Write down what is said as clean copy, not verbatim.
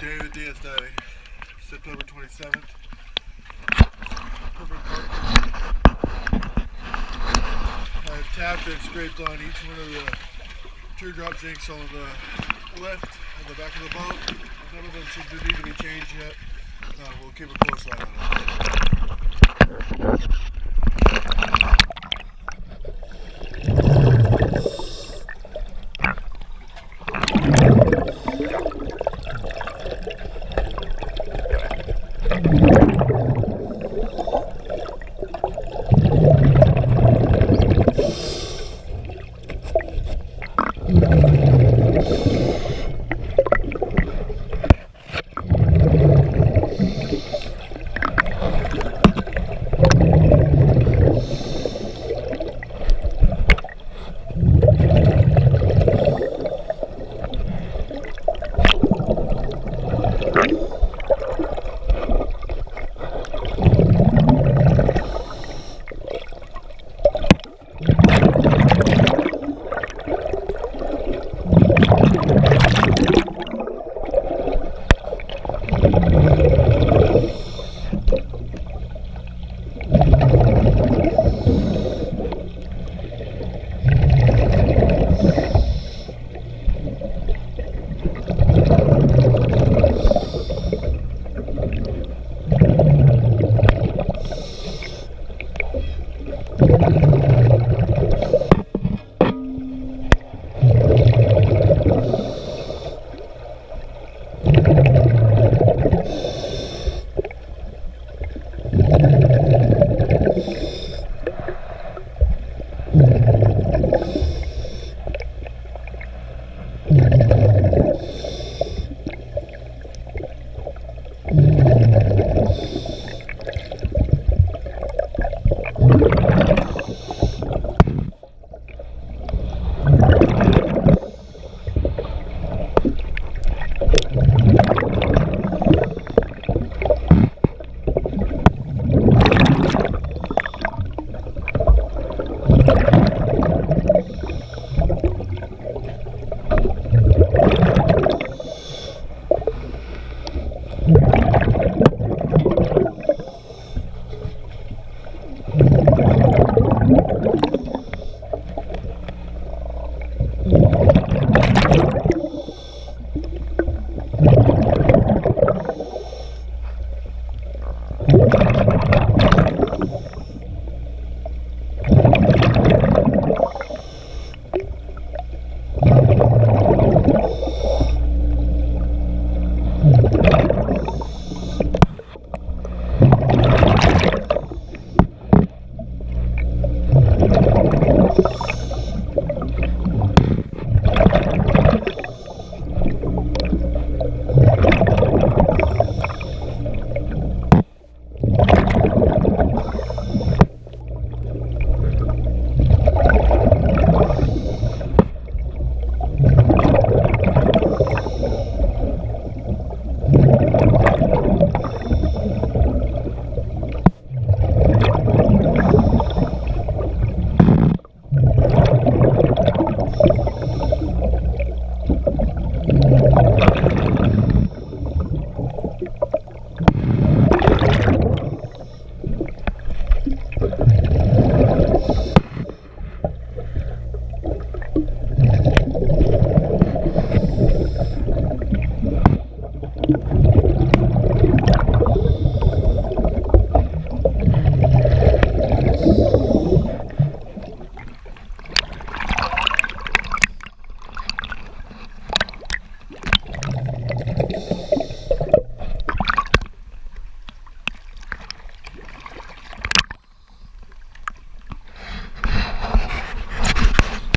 Day of the DS90, September 27th. Perfect park. I've tapped and scraped on each one of the teardrop zincs on the left and the back of the boat. None of them seem to need to be changed yet. We'll keep a close eye on it.